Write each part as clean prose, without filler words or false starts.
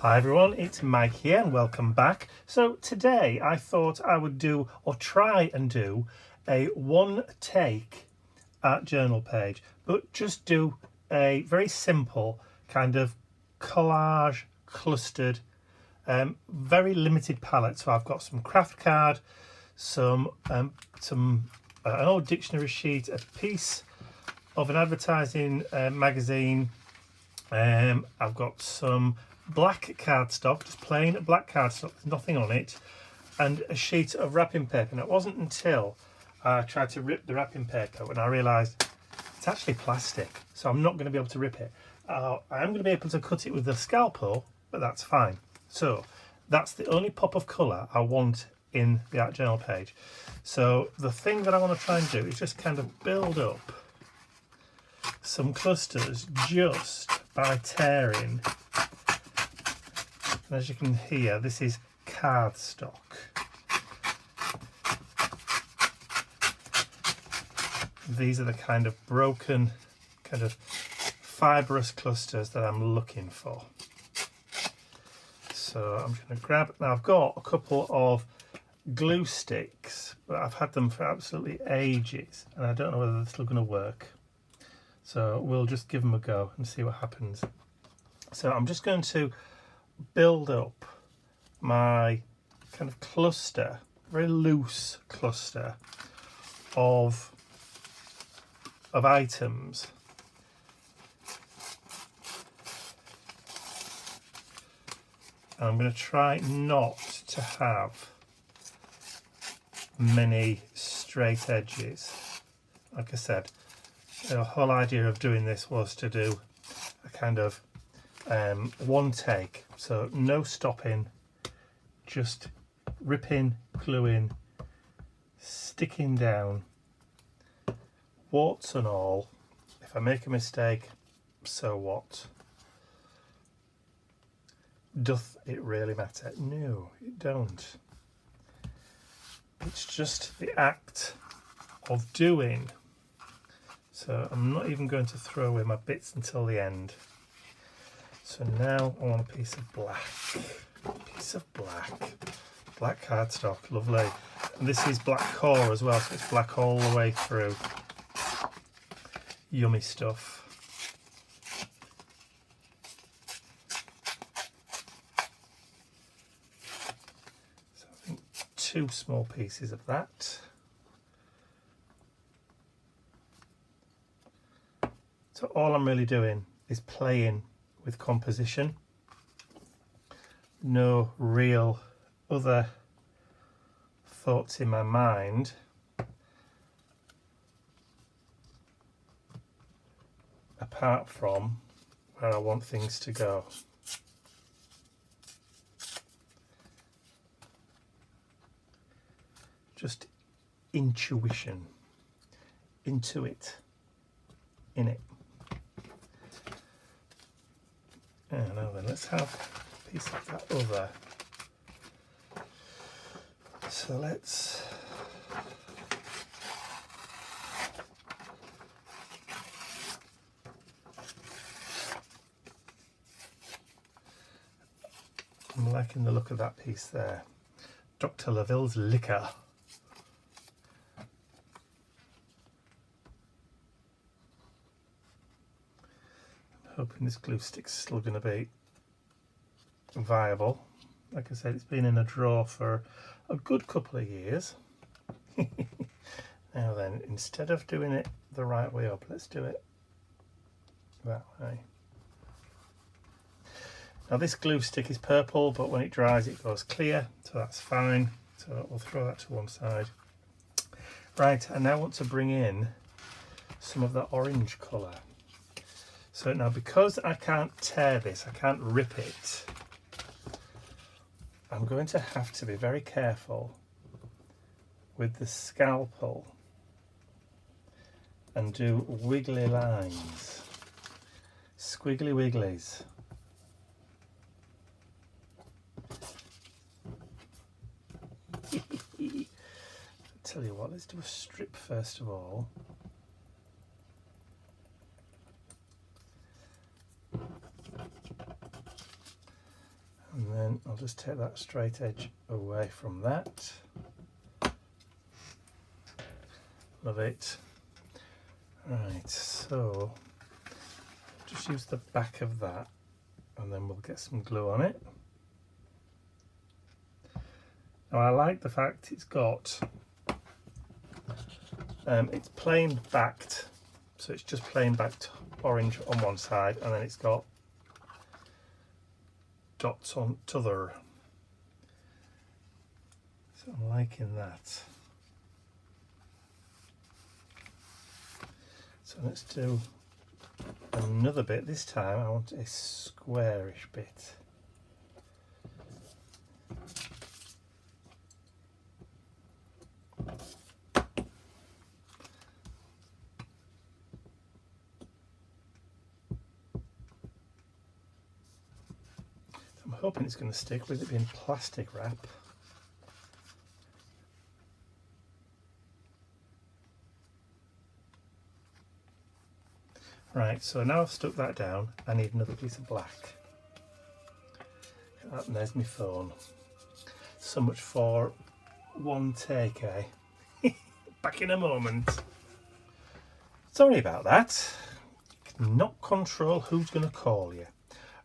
Hi everyone, it's Mike here and welcome back. So today I thought I would do or try and do a one take art journal page, but just do a very simple kind of collage clustered, very limited palette. So I've got some craft card, an old dictionary sheet, a piece of an advertising magazine. I've got some black cardstock, just plain black cardstock, there's nothing on it, and a sheet of wrapping paper. Now it wasn't until I tried to rip the wrapping paper when I realised it's actually plastic, so I'm not going to be able to rip it. I am going to be able to cut it with a scalpel, but that's fine. So that's the only pop of colour I want in the art journal page. So the thing that I want to try and do is just kind of build up some clusters just by tearing. And as you can hear, this is cardstock. These are the kind of broken, kind of fibrous clusters that I'm looking for. So I'm just going to grab, now I've got a couple of glue sticks, but I've had them for absolutely ages and I don't know whether they're still going to work. So we'll just give them a go and see what happens. So I'm just going to build up my kind of cluster, very loose cluster of items. And I'm going to try not to have many straight edges. Like I said, the whole idea of doing this was to do a kind of one take, so no stopping, just ripping, gluing, sticking down, warts and all. If I make a mistake, so what? Doth it really matter? No, it don't. It's just the act of doing. So I'm not even going to throw away my bits until the end. So now I want a piece of black. Black cardstock, lovely. And this is black core as well, so it's black all the way through. Yummy stuff. So I think 2 small pieces of that. So all I'm really doing is playing with composition. No real other thoughts in my mind. Apart from where I want things to go. Just intuition. Into it. In it. Now then, let's have a piece of that other. So let's I'm liking the look of that piece there. Dr. Laville's Liquor. Hoping this glue stick's still going to be viable. Like I said, it's been in a drawer for a good couple of years. Now then, instead of doing it the right way up, let's do it that way. Now this glue stick is purple, but when it dries it goes clear, so that's fine. So we'll throw that to one side. Right, I now want to bring in some of the orange colour. So now, because I can't tear this, I can't rip it, I'm going to have to be very careful with the scalpel and do wiggly lines, squiggly wigglies. Tell you what, let's do a strip first of all. then I'll just take that straight edge away from that. Love it. Right, so just use the back of that and then we'll get some glue on it. Now I like the fact it's got, it's plain backed, so it's just plain backed orange on one side and then it's got dots on t'other. So I'm liking that. So let's do another bit. This time I want a squarish bit. I'm hoping it's going to stick with it being plastic wrap. Right, so now I've stuck that down, I need another piece of black. And there's my phone. So much for one take, eh? Back in a moment. Sorry about that. Cannot control who's going to call you.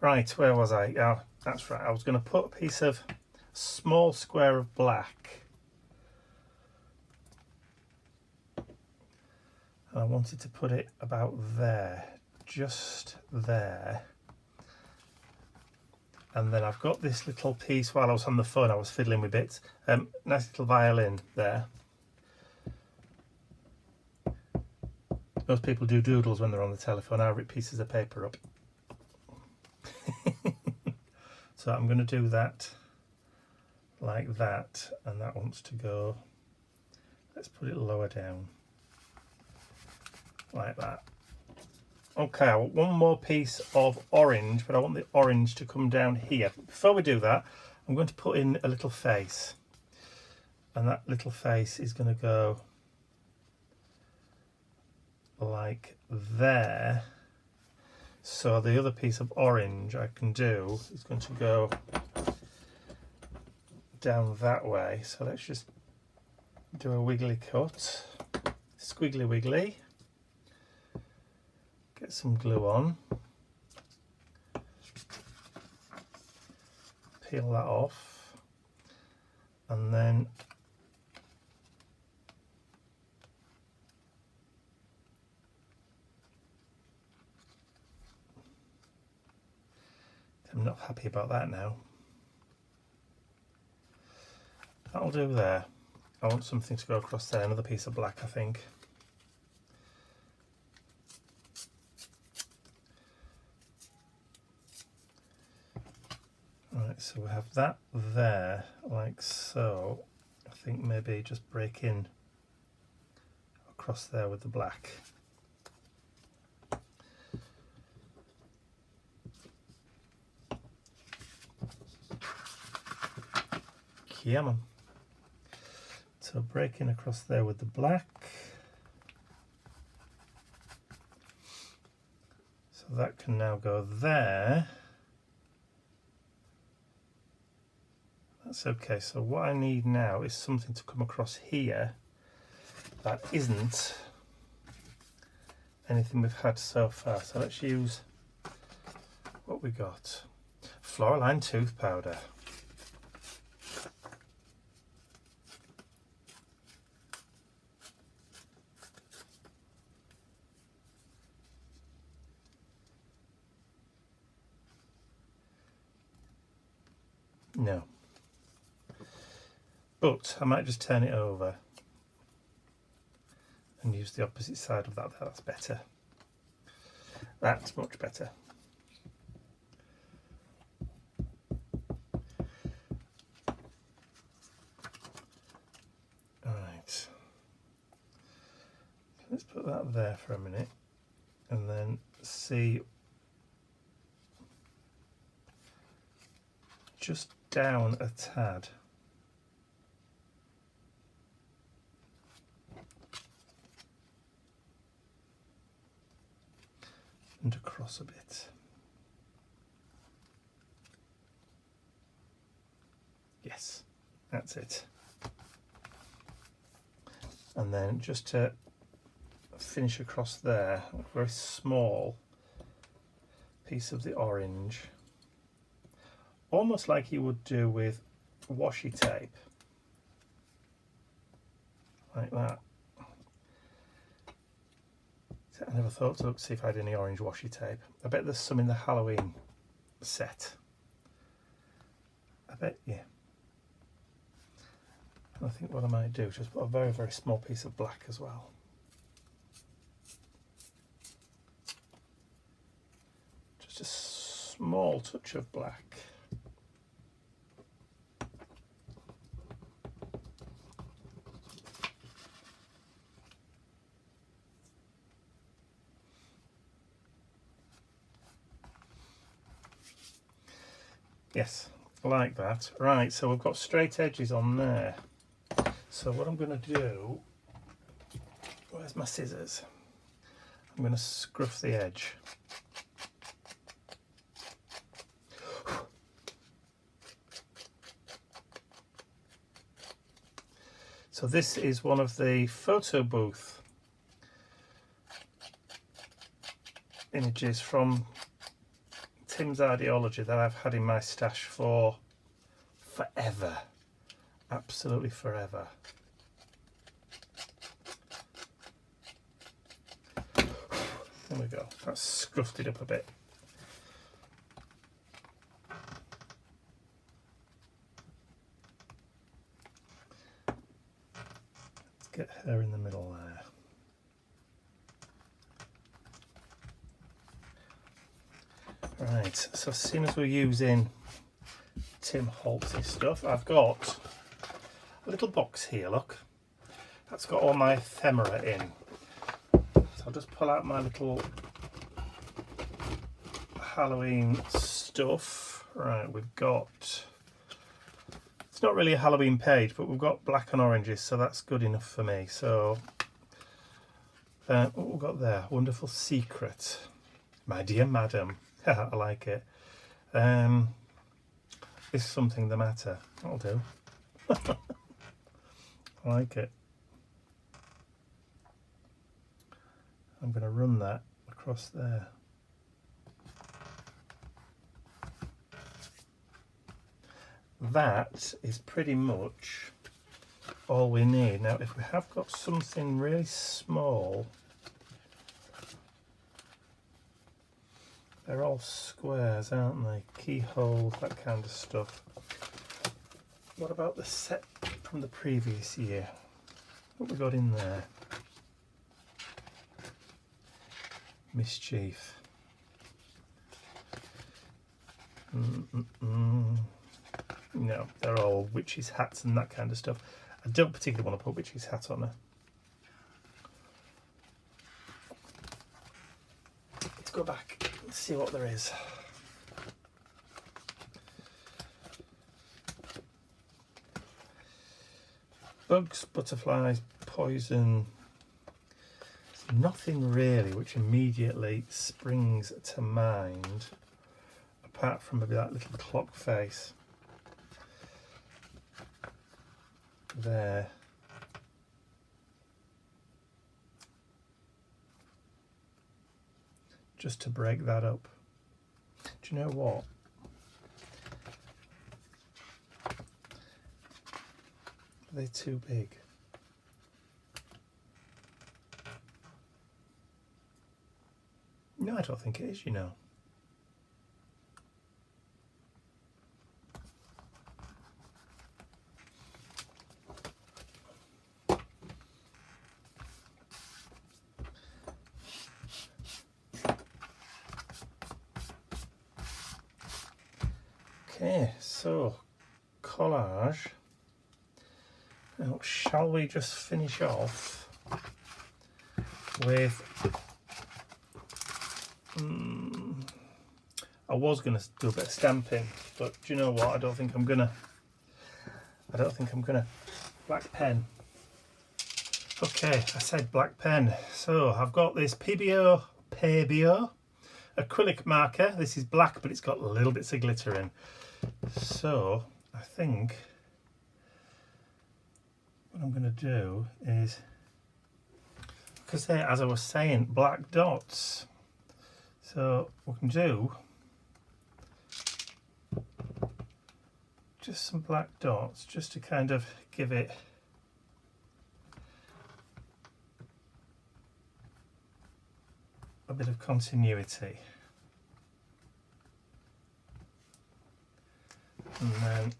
Right, where was I? Oh, that's right. I was going to put a piece of small square of black. I wanted to put it about there, just there. And then I've got this little piece, while I was on the phone I was fiddling with bits, nice little violin there. Most people do doodles when they're on the telephone. I rip pieces of paper up. So I'm going to do that like that, and that wants to go, let's put it lower down. Like that. Okay, I want one more piece of orange, but I want the orange to come down here. Before we do that, I'm going to put in a little face, and that little face is going to go like there. So the other piece of orange I can do is going to go down that way. So let's just do a wiggly cut, squiggly wiggly. Get some glue on, peel that off, and then I'm not happy about that now. That'll do there. I want something to go across there, another piece of black I think. Right, so we have that there, like so. I think maybe just break in across there with the black. Come on. So break in across there with the black. So that can now go there. That's okay. So what I need now is something to come across here that isn't anything we've had so far. So let's use what we got. Floraline tooth powder. No. But I might just turn it over and use the opposite side of that. That's better. That's much better. Alright. Let's put that there for a minute and then see just down a tad. And across a bit. That's it. And then just to finish across there, a very small piece of the orange, almost like you would do with washi tape, like that. I never thought to look see if I had any orange washi tape. I bet there's some in the Halloween set. I bet, yeah. And I think what I might do is just put a very, very small piece of black as well. Just a small touch of black. Yes, like that. Right, so we've got straight edges on there. So what I'm going to do, where's my scissors? I'm going to scruff the edge. So this is one of the photo booth images from Tim's Ideology that I've had in my stash for forever, absolutely forever. There we go, that's scruffed it up a bit. Let's get her in the middle there. Right, so as soon as we're using Tim Holtz's stuff, I've got a little box here, look. That's got all my ephemera in. So I'll just pull out my little Halloween stuff. Right, we've got, it's not really a Halloween page, but we've got black and oranges, so that's good enough for me. So, what we've got there, Wonderful Secret. My dear madam. I like it. Is something the matter? That'll do. I like it. I'm going to run that across there. That is pretty much all we need. Now, if we have got something really small, they're all squares, aren't they? Keyholes, that kind of stuff. What about the set from the previous year? What we got in there? Mischief. No, they're all witches' hats and that kind of stuff. I don't particularly want to put witch's hat on her. Let's go back and see what there is. Bugs, butterflies, poison. Nothing really which immediately springs to mind, apart from maybe that little clock face there. Just to break that up. Do you know what? Are they too big? No, I don't think it is, you know. Okay, so collage. Now, shall we just finish off with? I was going to do a bit of stamping, but do you know what? I don't think I'm gonna. Black pen. Okay, I said black pen. So I've got this PBO acrylic marker. This is black, but it's got little bits of glitter in. So I think what I'm going to do is, because as I was saying, black dots. So we can do just some black dots just to kind of give it a bit of continuity. And then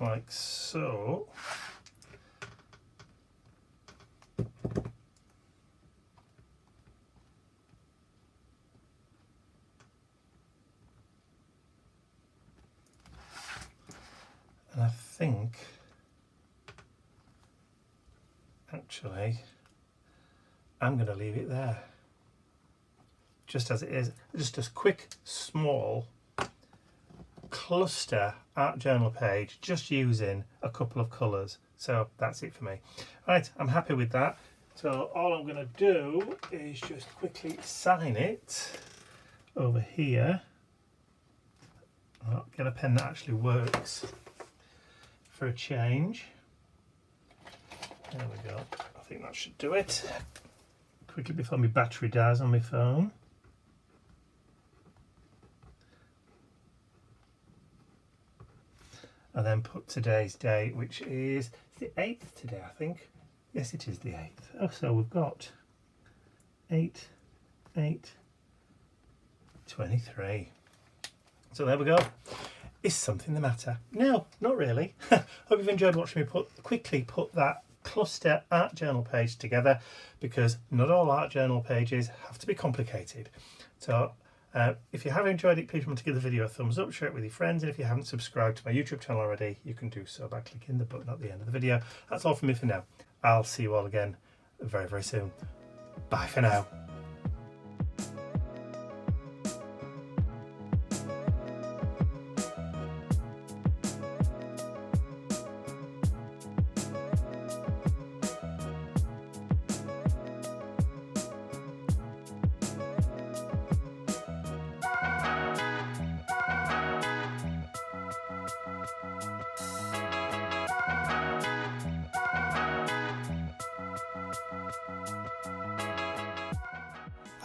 like so. And I think actually I'm going to leave it there just as it is, just a quick small cluster art journal page just using a couple of colours. So that's it for me. Right, I'm happy with that. So all I'm going to do is just quickly sign it over here. I'll get a pen that actually works for a change. There we go. I think that should do it. Quickly before my battery dies on my phone. And then put today's date, which is the 8th today, I think. Yes, it is the 8th. Oh, so we've got 8/8/23. So there we go. Is something the matter? No, not really. Hope you've enjoyed watching me quickly put that cluster art journal page together, because not all art journal pages have to be complicated. So if you have enjoyed it, please remember to give the video a thumbs up, share it with your friends, and if you haven't subscribed to my YouTube channel already, you can do so by clicking the button at the end of the video. That's all from me for now. I'll see you all again very, very soon. Bye for now.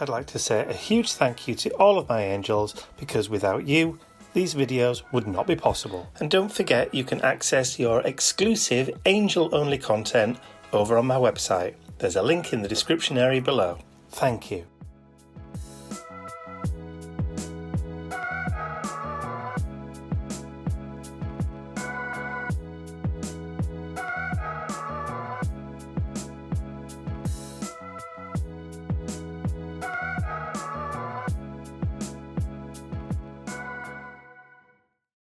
I'd like to say a huge thank you to all of my angels, because without you, these videos would not be possible. And don't forget, you can access your exclusive angel-only content over on my website. There's a link in the description area below. Thank you.